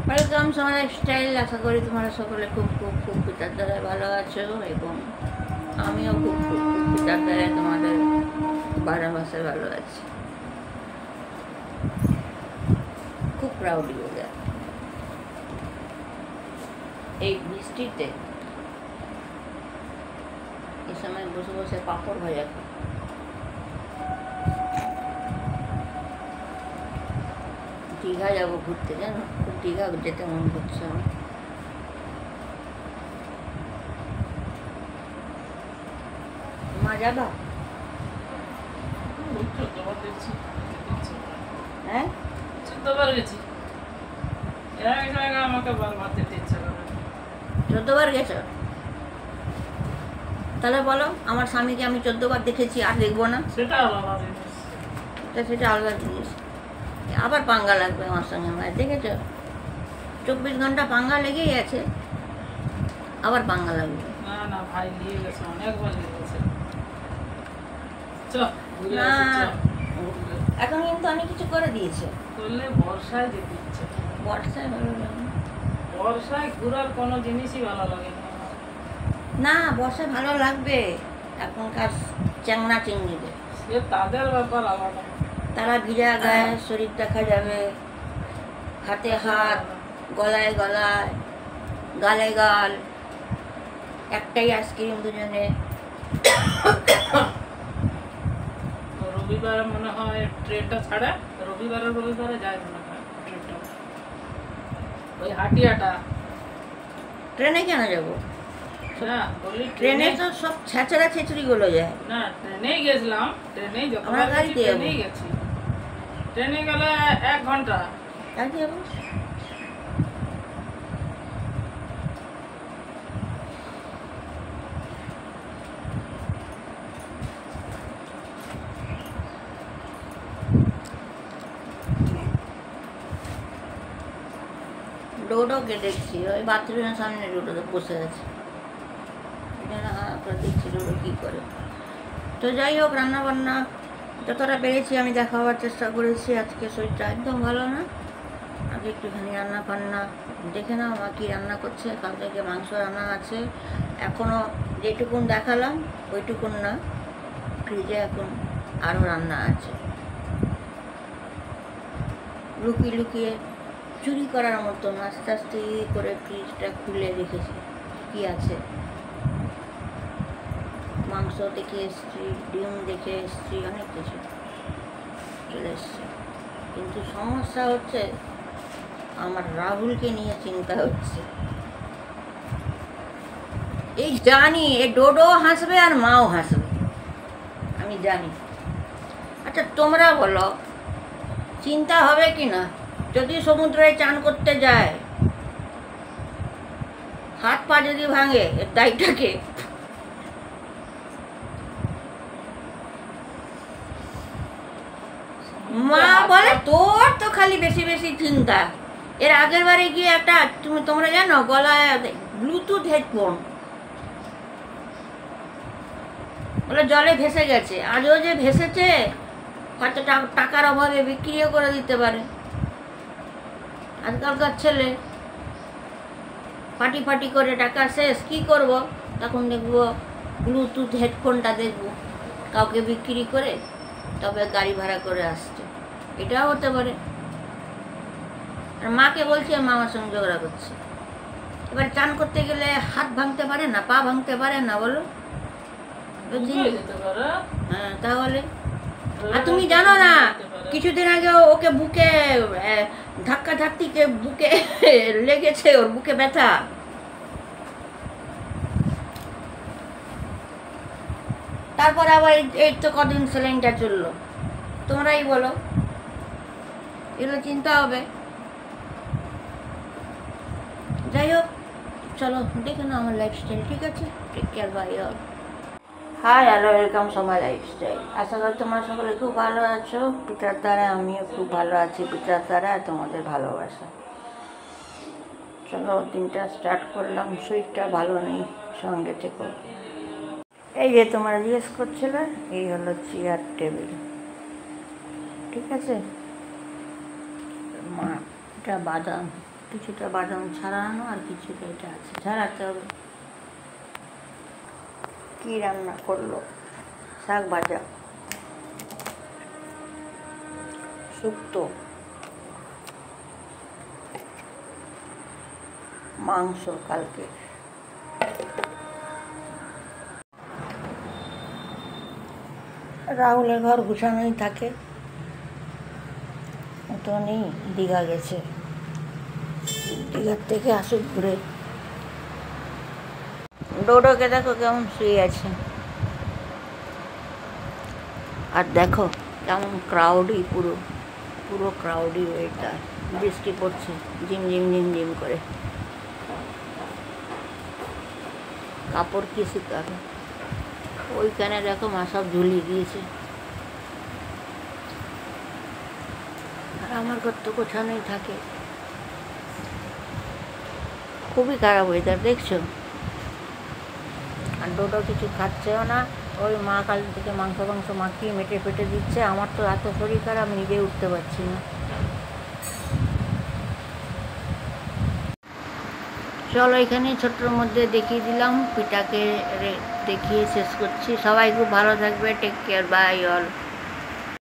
Welcome Samaj lifestyle. আশা করি তোমরা সকলে খুব খুব খুব পিতার দ্বারায় ভালো আছো এবং আমিও খুব খুব খুব পিতার দ্বারায় তোমাদের ভালোবাসায় ভালো আছি। খুব প্রাউড হয়ে যায় এই বৃষ্টিতে এই সময় বসে বসে পাঁপড় ভাজা খাই। দীঘা যাবো ঘুরতে, জানো, খুব দীঘা যেতে মন করছে আমার। মা যাবা? হ্যাঁ, 14বার গেছি। আমাকে বারবার যেতে ইচ্ছা করে। 14বার গেছো? তাহলে বলো আমার স্বামীকে আমি 14বার দেখেছি, আর দেখবো না? সেটা আলাদা জিনিস। সেটা আলাদা জিনিস। আবার পাঙ্গা লাগবে আমার সঙ্গে। আমার দেখেছো 24 ঘন্টা পাঙ্গা লেগেই আছে, আবার পাঙ্গা লাগবে। না না ভাই নিয়ে গেছে, অনেকবার নিয়ে গেছে। না, এখন কিন্তু অনেক কিছু করে দিয়েছে। করলে বর্ষায় যেতে ইচ্ছে। বর্ষায় ভালো লাগে বর্ষায় ঘোরার কোনো জিনিসই ভালো লাগে না। না, বর্ষায় ভালো লাগবে এখনকার চ্যাংনা চিংড়িদের। সে তাদের ব্যাপার আলাদা। তারা ভিজা গায়ে শরীর দেখা যাবে, হাতে হাত, গলায় গলায়, গালে গাল, একটাই আইসক্রিম দুজনে। রবিবার মনে হয় ট্রেনটা ছাড়ে, রবিবারে যায় মনে হয় ট্রেনটা। ওই হাটিয়াটা ট্রেনে কেন যাবো? না বলি ট্রেনে তো সব ছেঁচড়া ছেঁচড়িগুলো যায়। না, ট্রেনেই গেছিলাম। ট্রেনেই আমরা গাড়িতে যাবো। ট্রেনেই গেছি। ট্রেনে গেলে 1 ঘন্টা। গাড়িতে যাবো। ডোডোকে দেখছি, ওই বাথরুমের সামনে ডোডো বসে আছে। দেখছি ডোডো কী করে। তো যাই হোক, রান্না বান্না যতটা পেরেছি আমি দেখাবার চেষ্টা করেছি। আজকে শরীরটা একদম ভালো না, আগে একটুখানি রান্না বান্না দেখে নাও মা কী রান্না করছে। কাল থেকে মাংস রান্না আছে, এখনও যেটুকুন দেখালাম ওইটুকুন না, ফ্রিজে এখন আরও রান্না আছে। লুকিয়ে লুকিয়ে চুরি করার মতো আস্তে আস্তে করে ফ্রিজটা খুলে রেখেছি কী আছে। মাংস দেখে এসছি, ডিম দেখে এসছি, অনেক কিছু চলে এসছে। কিন্তু সমস্যা হচ্ছে আমার রাহুলকে নিয়ে চিন্তা হচ্ছে। এই জানি এ ডোডো হাসবে আর মাও হাসবে, আমি জানি। আচ্ছা তোমরা বলো, চিন্তা হবে কি না যদি সমুদ্রে চান করতে যায়? হাত পা যদি ভাঙে এর দায়টাকে? মা বলে তোর তো খালি বেশি বেশি চিন্তা। এর আগের বারে গিয়ে একটা তোমরা জানো গলায় ব্লুটুথ হেডফোন বলে জলে ভেসে গেছে। আজও যে ভেসেছে, হয়তো টাকার অভাবে বিক্রিও করে দিতে পারে। আজকালকার ছেলে পাটি ফাটি করে টাকা শেষ, কি করব? তখন দেখবো ব্লুটুথ হেডফোনটা দেখবো কাউকে বিক্রি করে তবে গাড়ি ভাড়া করে আসছে। এটাও হতে পারে। আর মাকে বলছে, মা আমার সঙ্গে ঝগড়া করছে। এবার চান করতে গেলে হাত ভাঙতে পারে না, পা ভাঙতে পারে না, বলো? হ্যাঁ, তাহলে আর তুমি জানো না কিছুদিন আগে ওকে বুকে ধাক্কা ধাক্কিকে বুকে লেগেছে, ওর বুকে ব্যথা। তারপরে আবার এই তো কদিন সেলাইনটা চললো। তোমরাই বলো, এগুলো চিন্তা হবে। যাই হোক, চলো দেখে নাও আমার লাইফস্টাইল, ঠিক আছে? Take care, bye all. Hi, hello, welcome Samaj lifestyle. আশা করি তোমরা সকলে খুব ভালো আছো। পিতার দ্বারা আমিও খুব ভালো আছি, পিতার দ্বারা তোমাদের ভালোবাসা। চলো দিনটা স্টার্ট করলাম। শরীরটা ভালো নেই, সঙ্গে থেকো। এই যে তোমরা জিজ্ঞেস করছিলে, এই হলো চেয়ার টেবিল, ঠিক আছে? মা এটা বাদাম কিছুটা বাদাম ছাড়ানো আর কিছুটা এটা আছে, ছাড়াতে হবে। কি রান্না করলো? শাক ভাজা, শুক্তো, মাংস কালকে। রাহুলের ঘর গুছানোই থাকে, ও তো নেই, দীঘা গেছে। দীঘার থেকে আসুক ঘুরে। ডোডোকে দেখো কেমন শুয়ে আছে, আর দেখো কেমন ক্রাউডি, পুরো পুরো ক্রাউডি ওয়েদার। বৃষ্টি পড়ছে ঝিমঝিম ঝিমঝিম করে, কাপড় কি শুকাবে। ওইখানে দেখো মা সব ঝুলিয়ে দিয়েছে, আর আমার ঘর তো গোছানোই থাকে। খুবই খারাপ ওয়েদার, দেখছো। আর ডোডো কিছু খাচ্ছেও না, ওই মা কাল থেকে মাংস মাখিয়ে মেটে ফেটে দিচ্ছে। আমার তো এত শরীর খারাপ, নিজে উঠতে পারছি না। চলো এখানেই ছোট্টর মধ্যে দেখিয়ে দিলাম, পিঠাকে দেখিয়ে শেষ করছি। সবাই খুব ভালো থাকবে, টেক কেয়ার, বাই অল।